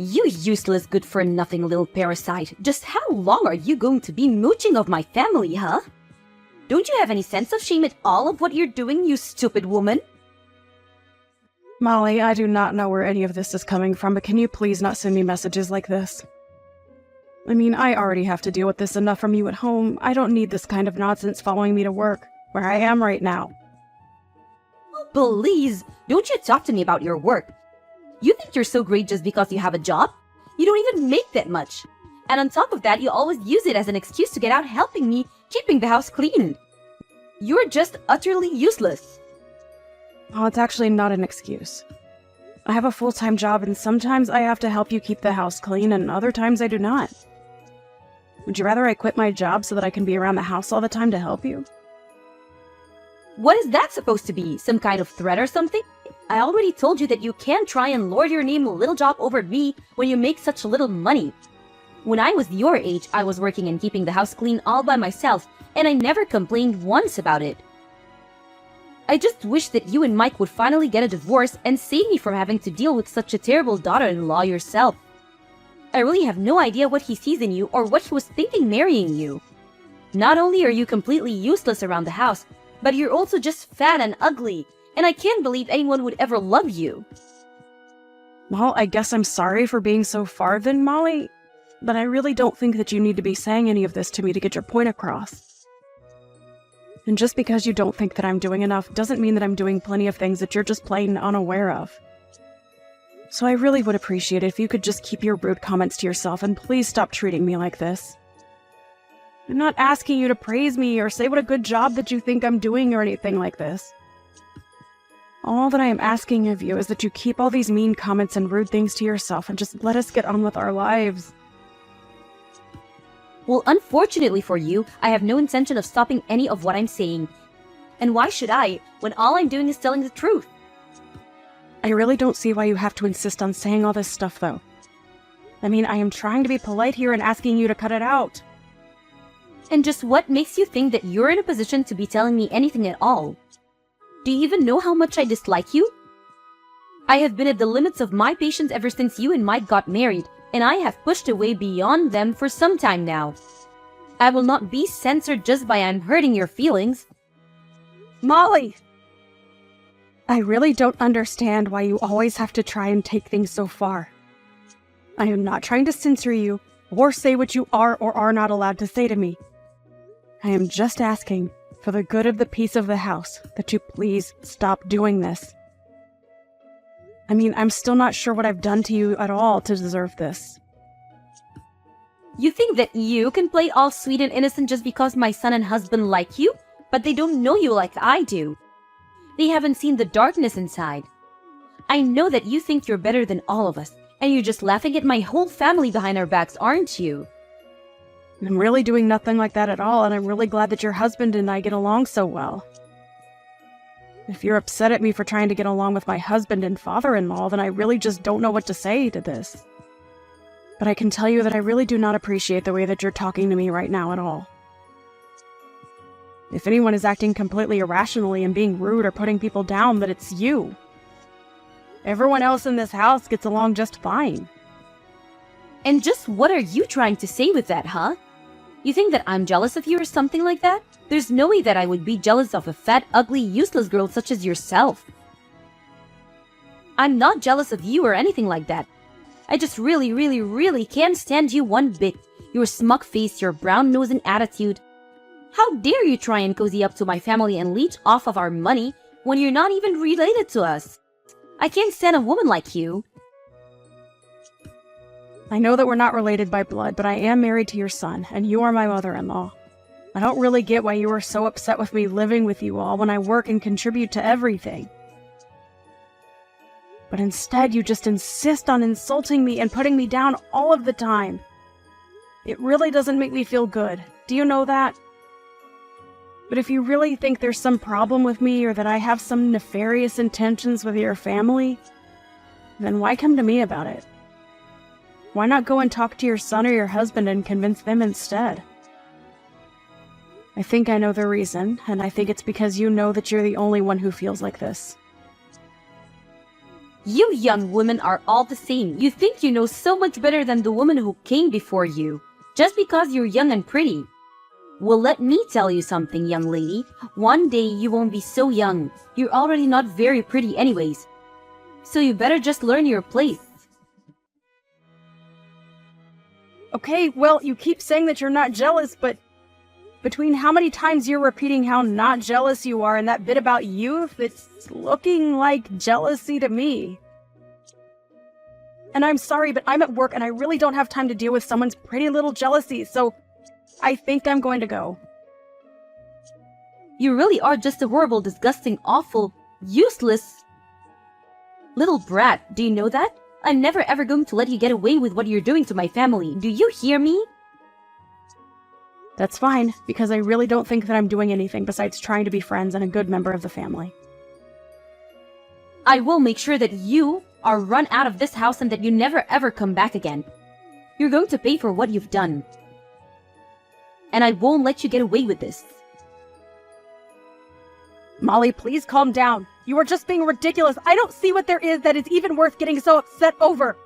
You useless good-for-nothing little parasite. Just how long are you going to be mooching of my family, huh? Don't you have any sense of shame at all of what you're doing, you stupid woman? Molly, I do not know where any of this is coming from, but can you please not send me messages like this? I mean, I already have to deal with this enough from you at home. I don't need this kind of nonsense following me to work, where I am right now. Oh, please, don't you talk to me about your work. You think you're so great just because you have a job? You don't even make that much. And on top of that, you always use it as an excuse to get out helping me, keeping the house clean. You're just utterly useless. Oh, it's actually not an excuse. I have a full-time job, and sometimes I have to help you keep the house clean, and other times I do not. Would you rather I quit my job so that I can be around the house all the time to help you? What is that supposed to be? Some kind of threat or something? I already told you that you can't try and lord your name little job over me when you make such little money. When I was your age, I was working and keeping the house clean all by myself, and I never complained once about it. I just wish that you and Mike would finally get a divorce and save me from having to deal with such a terrible daughter-in-law yourself. I really have no idea what he sees in you or what he was thinking marrying you. Not only are you completely useless around the house, but you're also just fat and ugly, and I can't believe anyone would ever love you. Well, I guess I'm sorry for being so far then, Molly, but I really don't think that you need to be saying any of this to me to get your point across. And just because you don't think that I'm doing enough doesn't mean that I'm doing plenty of things that you're just plain unaware of. So I really would appreciate it if you could just keep your rude comments to yourself and please stop treating me like this. I'm not asking you to praise me or say what a good job that you think I'm doing or anything like this. All that I am asking of you is that you keep all these mean comments and rude things to yourself and just let us get on with our lives. Well, unfortunately for you, I have no intention of stopping any of what I'm saying. And why should I, when all I'm doing is telling the truth? I really don't see why you have to insist on saying all this stuff, though. I mean, I am trying to be polite here and asking you to cut it out. And just what makes you think that you're in a position to be telling me anything at all? Do you even know how much I dislike you? I have been at the limits of my patience ever since you and Mike got married, and I have pushed away beyond them for some time now. I will not be censored just by I'm hurting your feelings. Molly! I really don't understand why you always have to try and take things so far. I am not trying to censor you, or say what you are or are not allowed to say to me. I am just asking, for the good of the peace of the house, that you please stop doing this. I mean, I'm still not sure what I've done to you at all to deserve this. You think that you can play all sweet and innocent just because my son and husband like you, but they don't know you like I do. They haven't seen the darkness inside. I know that you think you're better than all of us, and you're just laughing at my whole family behind our backs, aren't you? I'm really doing nothing like that at all, and I'm really glad that your husband and I get along so well. If you're upset at me for trying to get along with my husband and father-in-law, then I really just don't know what to say to this. But I can tell you that I really do not appreciate the way that you're talking to me right now at all. If anyone is acting completely irrationally and being rude or putting people down, then it's you. Everyone else in this house gets along just fine. And just what are you trying to say with that, huh? You think that I'm jealous of you or something like that? There's no way that I would be jealous of a fat, ugly, useless girl such as yourself. I'm not jealous of you or anything like that. I just really can't stand you one bit. Your smug face, your brown nose and attitude. How dare you try and cozy up to my family and leech off of our money when you're not even related to us? I can't stand a woman like you. I know that we're not related by blood, but I am married to your son, and you are my mother-in-law. I don't really get why you are so upset with me living with you all when I work and contribute to everything. But instead, you just insist on insulting me and putting me down all of the time. It really doesn't make me feel good. Do you know that? But if you really think there's some problem with me or that I have some nefarious intentions with your family, then why come to me about it? Why not go and talk to your son or your husband and convince them instead? I think I know the reason, and I think it's because you know that you're the only one who feels like this. You young women are all the same. You think you know so much better than the woman who came before you, just because you're young and pretty. Well, let me tell you something, young lady. One day you won't be so young. You're already not very pretty anyways. So you better just learn your place. Okay, well, you keep saying that you're not jealous, but between how many times you're repeating how not jealous you are and that bit about youth, it's looking like jealousy to me. And I'm sorry, but I'm at work and I really don't have time to deal with someone's pretty little jealousy, so I think I'm going to go. You really are just a horrible, disgusting, awful, useless little brat. Do you know that? I'm never ever going to let you get away with what you're doing to my family. Do you hear me? That's fine, because I really don't think that I'm doing anything besides trying to be friends and a good member of the family. I will make sure that you are run out of this house and that you never ever come back again. You're going to pay for what you've done. And I won't let you get away with this. Molly, please calm down. You are just being ridiculous. I don't see what there is that is even worth getting so upset over.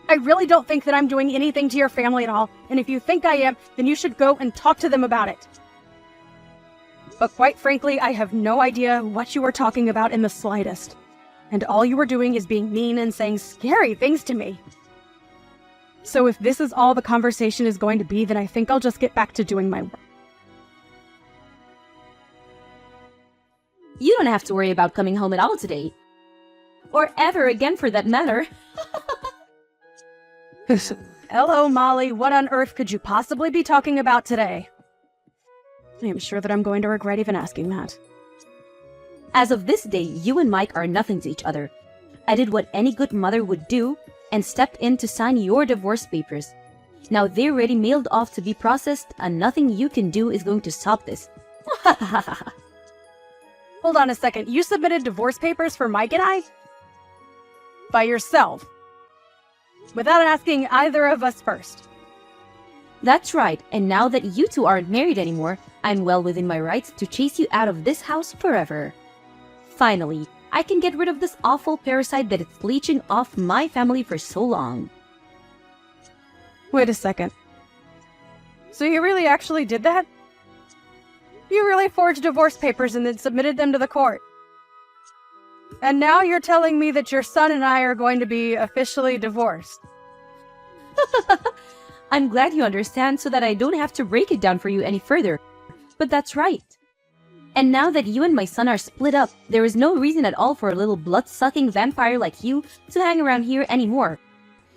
I really don't think that I'm doing anything to your family at all, and if you think I am, then you should go and talk to them about it. But quite frankly, I have no idea what you are talking about in the slightest. And all you are doing is being mean and saying scary things to me. So if this is all the conversation is going to be, then I think I'll just get back to doing my work. You don't have to worry about coming home at all today. Or ever again for that matter. Hello, Molly. What on earth could you possibly be talking about today? I am sure that I'm going to regret even asking that. As of this day, you and Mike are nothing to each other. I did what any good mother would do and stepped in to sign your divorce papers. Now they're already mailed off to be processed, and nothing you can do is going to stop this. Hold on a second. You submitted divorce papers for Mike and I? By yourself? Without asking either of us first? That's right, and now that you two aren't married anymore, I'm well within my rights to chase you out of this house forever. Finally, I can get rid of this awful parasite that is leeching off my family for so long. Wait a second. So you really actually did that? You really forged divorce papers and then submitted them to the court? And now you're telling me that your son and I are going to be officially divorced? I'm glad you understand so that I don't have to break it down for you any further. But that's right. And now that you and my son are split up, there is no reason at all for a little blood-sucking vampire like you to hang around here anymore.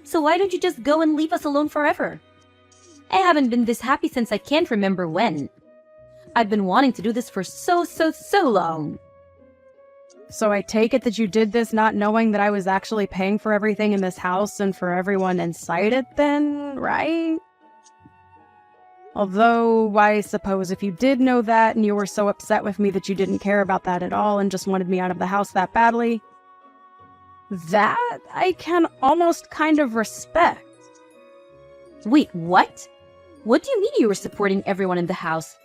So why don't you just go and leave us alone forever? I haven't been this happy since I can't remember when. I've been wanting to do this for so long. So I take it that you did this not knowing that I was actually paying for everything in this house and for everyone inside it then, right? Although, I suppose if you did know that and you were so upset with me that you didn't care about that at all and just wanted me out of the house that badly, that I can almost kind of respect. Wait, what? What do you mean you were supporting everyone in the house?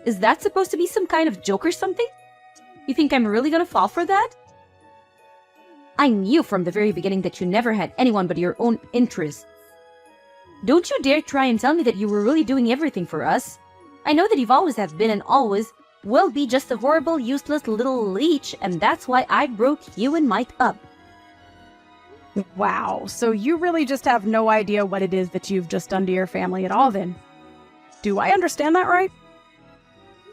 Is that supposed to be some kind of joke or something? You think I'm really gonna fall for that? I knew from the very beginning that you never had anyone but your own interests. Don't you dare try and tell me that you were really doing everything for us. I know that you've always have been and always will be just a horrible, useless little leech, and that's why I broke you and Mike up. Wow, so you really just have no idea what it is that you've just done to your family at all then? Do I understand that right?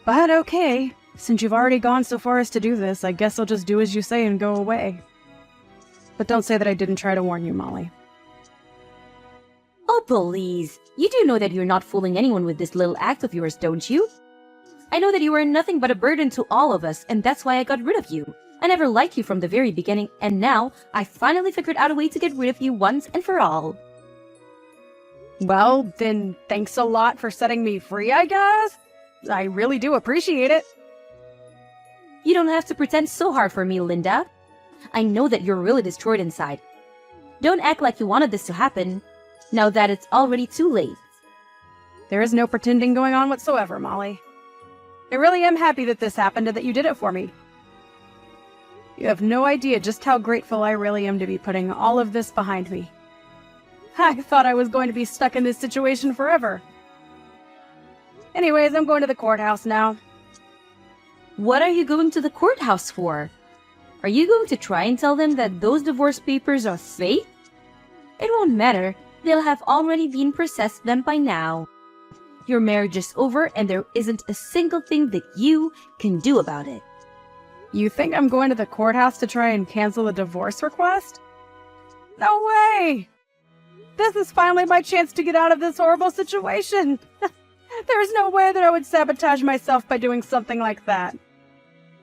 But okay, since you've already gone so far as to do this, I guess I'll just do as you say and go away. But don't say that I didn't try to warn you, Molly. Oh, please. You do know that you're not fooling anyone with this little act of yours, don't you? I know that you were nothing but a burden to all of us, and that's why I got rid of you. I never liked you from the very beginning, and now I finally figured out a way to get rid of you once and for all. Well, then thanks a lot for setting me free, I guess. I really do appreciate it. You don't have to pretend so hard for me, Linda. I know that you're really destroyed inside. Don't act like you wanted this to happen, now that it's already too late. There is no pretending going on whatsoever, Molly. I really am happy that this happened and that you did it for me. You have no idea just how grateful I really am to be putting all of this behind me. I thought I was going to be stuck in this situation forever. Anyways, I'm going to the courthouse now. What are you going to the courthouse for? Are you going to try and tell them that those divorce papers are fake? It won't matter. They'll have already been processed them by now. Your marriage is over and there isn't a single thing that you can do about it. You think I'm going to the courthouse to try and cancel a divorce request? No way! This is finally my chance to get out of this horrible situation. There's no way that I would sabotage myself by doing something like that.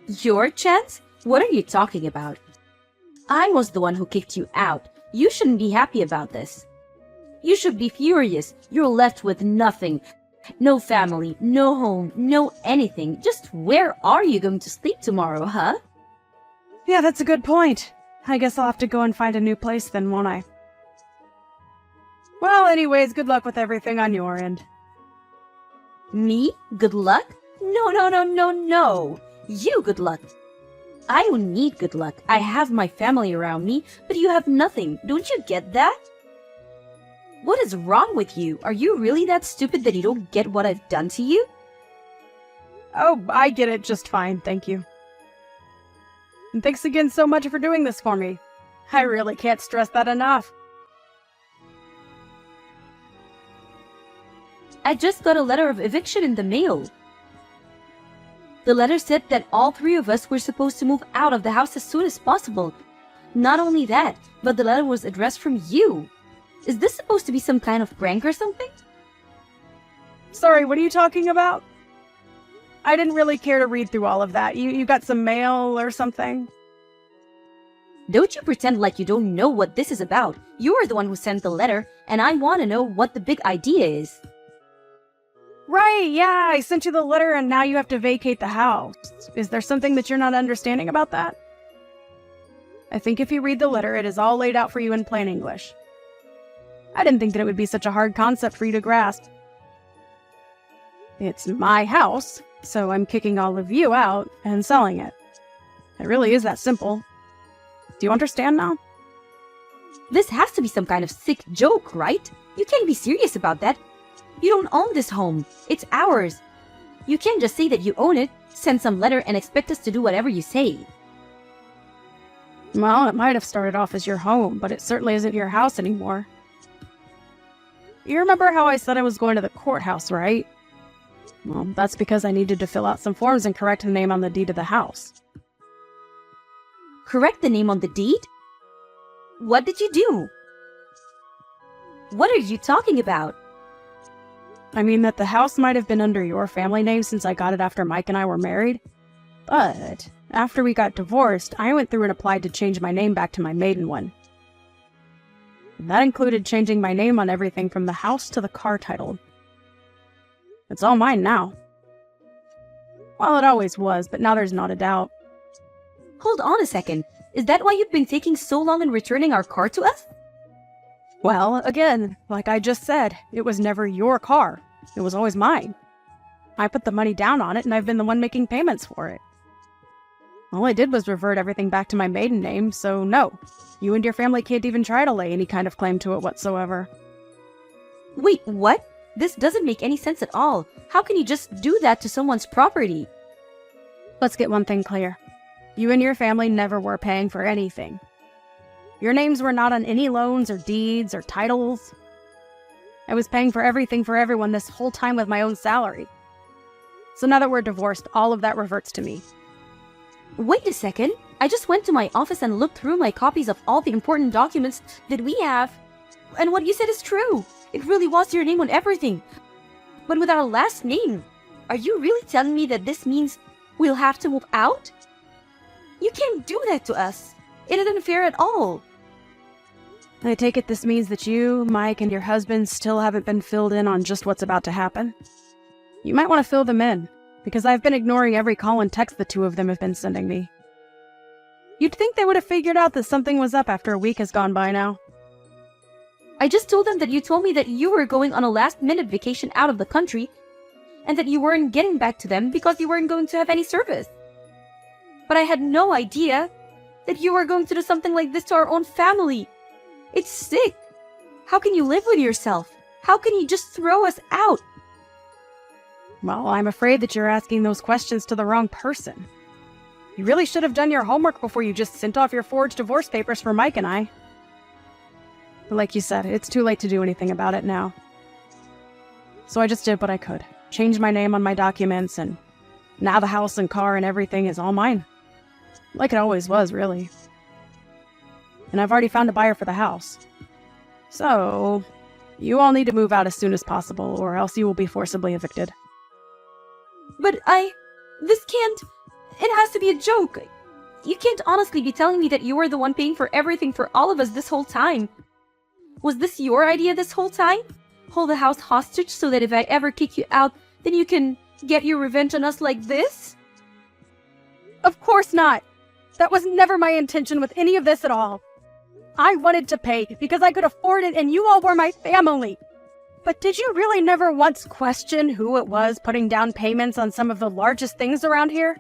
Your chance? What are you talking about? I was the one who kicked you out. You shouldn't be happy about this. You should be furious. You're left with nothing. No family, no home, no anything. Just where are you going to sleep tomorrow, huh? Yeah, that's a good point. I guess I'll have to go and find a new place then, won't I? Well, anyways, good luck with everything on your end. Me? Good luck? No. You good luck. I don't need good luck. I have my family around me, but you have nothing. Don't you get that? What is wrong with you? Are you really that stupid that you don't get what I've done to you? Oh, I get it just fine, thank you. And thanks again so much for doing this for me. I really can't stress that enough. I just got a letter of eviction in the mail. The letter said that all three of us were supposed to move out of the house as soon as possible. Not only that, but the letter was addressed from you. Is this supposed to be some kind of prank or something? Sorry, what are you talking about? I didn't really care to read through all of that. You got some mail or something? Don't you pretend like you don't know what this is about. You're the one who sent the letter, and I want to know what the big idea is. Right, yeah, I sent you the letter and now you have to vacate the house. Is there something that you're not understanding about that? I think if you read the letter, it is all laid out for you in plain English. I didn't think that it would be such a hard concept for you to grasp. It's my house, so I'm kicking all of you out and selling it. It really is that simple. Do you understand now? This has to be some kind of sick joke, right? You can't be serious about that. You don't own this home. It's ours. You can't just say that you own it, send some letter, and expect us to do whatever you say. Well, it might have started off as your home, but it certainly isn't your house anymore. You remember how I said I was going to the courthouse, right? Well, that's because I needed to fill out some forms and correct the name on the deed of the house. Correct the name on the deed? What did you do? What are you talking about? I mean that the house might have been under your family name since I got it after Mike and I were married. But after we got divorced, I went through and applied to change my name back to my maiden one. And that included changing my name on everything from the house to the car title. It's all mine now. Well, it always was, but now there's not a doubt. Hold on a second. Is that why you've been taking so long in returning our car to us? Well, again, like I just said, it was never your car. It was always mine. I put the money down on it, and I've been the one making payments for it. All I did was revert everything back to my maiden name, so no. You and your family can't even try to lay any kind of claim to it whatsoever. Wait, what? This doesn't make any sense at all. How can you just do that to someone's property? Let's get one thing clear. You and your family never were paying for anything. Your names were not on any loans or deeds or titles. I was paying for everything for everyone this whole time with my own salary. So now that we're divorced, all of that reverts to me. Wait a second. I just went to my office and looked through my copies of all the important documents that we have. And what you said is true. It really was your name on everything. But with our last name, are you really telling me that this means we'll have to move out? You can't do that to us. It isn't fair at all. I take it this means that you, Mike, and your husband still haven't been filled in on just what's about to happen? You might want to fill them in, because I've been ignoring every call and text the two of them have been sending me. You'd think they would have figured out that something was up after a week has gone by now. I just told them that you told me that you were going on a last-minute vacation out of the country, and that you weren't getting back to them because you weren't going to have any service. But I had no idea that you are going to do something like this to our own family. It's sick. How can you live with yourself? How can you just throw us out? Well, I'm afraid that you're asking those questions to the wrong person. You really should have done your homework before you just sent off your forged divorce papers for Mike and I. But like you said, it's too late to do anything about it now. So I just did what I could. Changed my name on my documents, and now the house and car and everything is all mine. Like it always was, really. And I've already found a buyer for the house. So, you all need to move out as soon as possible, or else you will be forcibly evicted. But this can't... It has to be a joke. You can't honestly be telling me that you were the one paying for everything for all of us this whole time. Was this your idea this whole time? Hold the house hostage so that if I ever kick you out, then you can get your revenge on us like this? Of course not! That was never my intention with any of this at all. I wanted to pay because I could afford it and you all were my family. But did you really never once question who it was putting down payments on some of the largest things around here?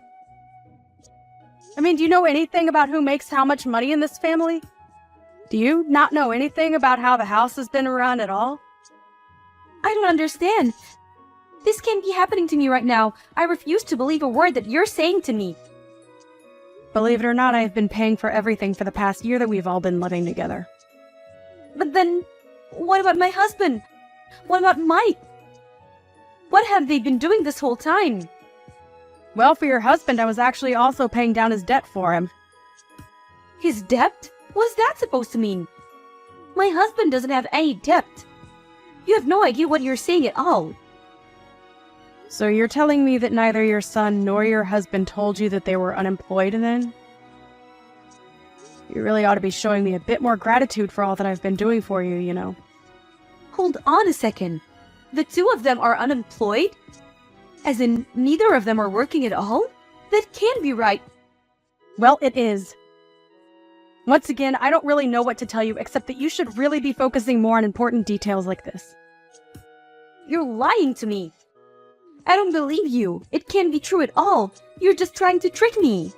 I mean, do you know anything about who makes how much money in this family? Do you not know anything about how the house has been run at all? I don't understand. This can't be happening to me right now. I refuse to believe a word that you're saying to me. Believe it or not, I have been paying for everything for the past year that we've all been living together. But then, what about my husband? What about Mike? What have they been doing this whole time? Well, for your husband, I was actually also paying down his debt for him. His debt? What's that supposed to mean? My husband doesn't have any debt. You have no idea what you're saying at all. So you're telling me that neither your son nor your husband told you that they were unemployed then? You really ought to be showing me a bit more gratitude for all that I've been doing for you, you know. Hold on a second. The two of them are unemployed? As in, neither of them are working at all? That can't be right. Well, it is. Once again, I don't really know what to tell you, except that you should really be focusing more on important details like this. You're lying to me. I don't believe you. It can't be true at all. You're just trying to trick me.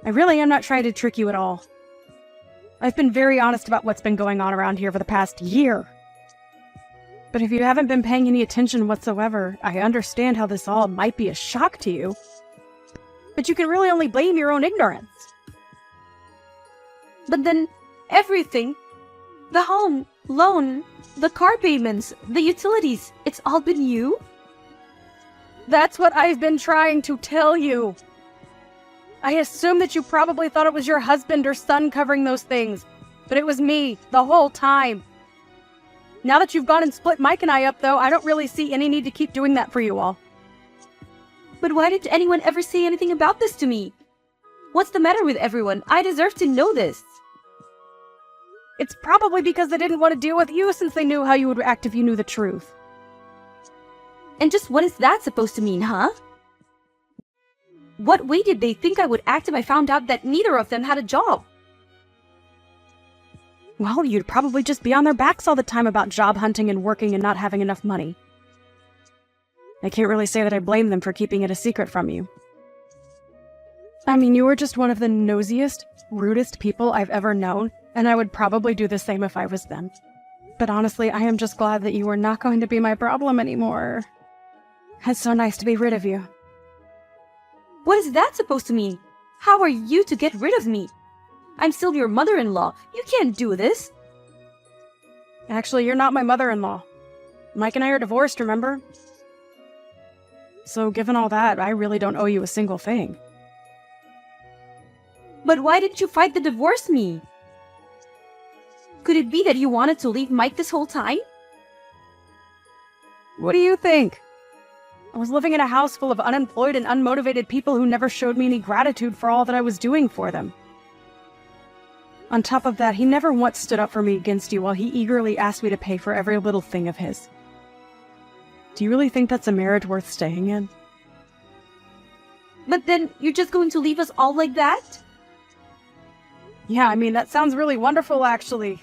I really am not trying to trick you at all. I've been very honest about what's been going on around here for the past year. But if you haven't been paying any attention whatsoever, I understand how this all might be a shock to you. But you can really only blame your own ignorance. But then, everything, the home, loan, the car payments, the utilities, it's all been you? That's what I've been trying to tell you. I assume that you probably thought it was your husband or son covering those things, but it was me the whole time. Now that you've gone and split Mike and I up, though, I don't really see any need to keep doing that for you all. But why didn't anyone ever say anything about this to me? What's the matter with everyone? I deserve to know this. It's probably because they didn't want to deal with you since they knew how you would act if you knew the truth. And just what is that supposed to mean, huh? What way did they think I would act if I found out that neither of them had a job? Well, you'd probably just be on their backs all the time about job hunting and working and not having enough money. I can't really say that I blame them for keeping it a secret from you. I mean, you were just one of the nosiest, rudest people I've ever known, and I would probably do the same if I was them. But honestly, I am just glad that you are not going to be my problem anymore. It's so nice to be rid of you. What is that supposed to mean? How are you to get rid of me? I'm still your mother-in-law. You can't do this. Actually, you're not my mother-in-law. Mike and I are divorced, remember? So given all that, I really don't owe you a single thing. But why didn't you fight to divorce me? Could it be that you wanted to leave Mike this whole time? What do you think? I was living in a house full of unemployed and unmotivated people who never showed me any gratitude for all that I was doing for them. On top of that, he never once stood up for me against you while he eagerly asked me to pay for every little thing of his. Do you really think that's a marriage worth staying in? But then, you're just going to leave us all like that? Yeah, I mean, that sounds really wonderful, actually.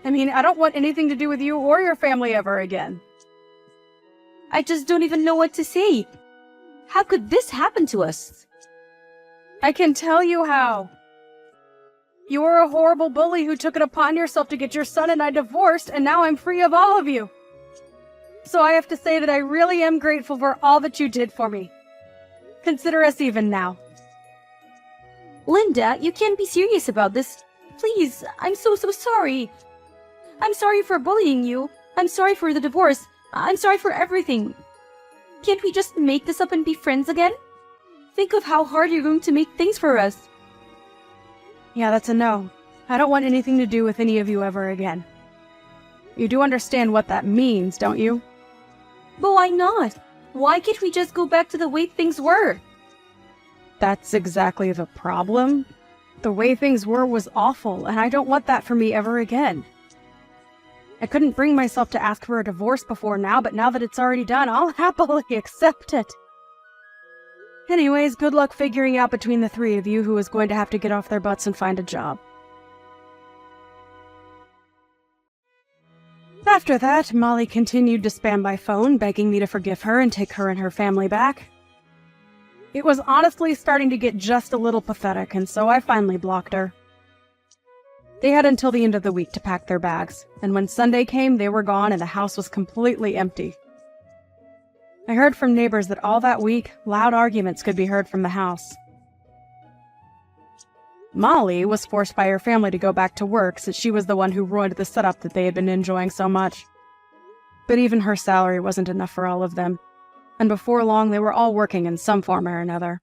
I mean, I don't want anything to do with you or your family ever again. I just don't even know what to say. How could this happen to us? I can tell you how. You were a horrible bully who took it upon yourself to get your son and I divorced, and now I'm free of all of you. So I have to say that I really am grateful for all that you did for me. Consider us even now. Linda, you can't be serious about this. Please, I'm so sorry. I'm sorry for bullying you. I'm sorry for the divorce. I'm sorry for everything. Can't we just make this up and be friends again? Think of how hard you're going to make things for us. Yeah, that's a no. I don't want anything to do with any of you ever again. You do understand what that means, don't you? But why not? Why can't we just go back to the way things were? That's exactly the problem. The way things were was awful, and I don't want that for me ever again. I couldn't bring myself to ask for a divorce before now, but now that it's already done, I'll happily accept it. Anyways, good luck figuring out between the three of you who is going to have to get off their butts and find a job. After that, Molly continued to spam by phone, begging me to forgive her and take her and her family back. It was honestly starting to get just a little pathetic, and so I finally blocked her. They had until the end of the week to pack their bags, and when Sunday came, they were gone and the house was completely empty. I heard from neighbors that all that week, loud arguments could be heard from the house. Molly was forced by her family to go back to work since she was the one who ruined the setup that they had been enjoying so much. But even her salary wasn't enough for all of them, and before long they were all working in some form or another.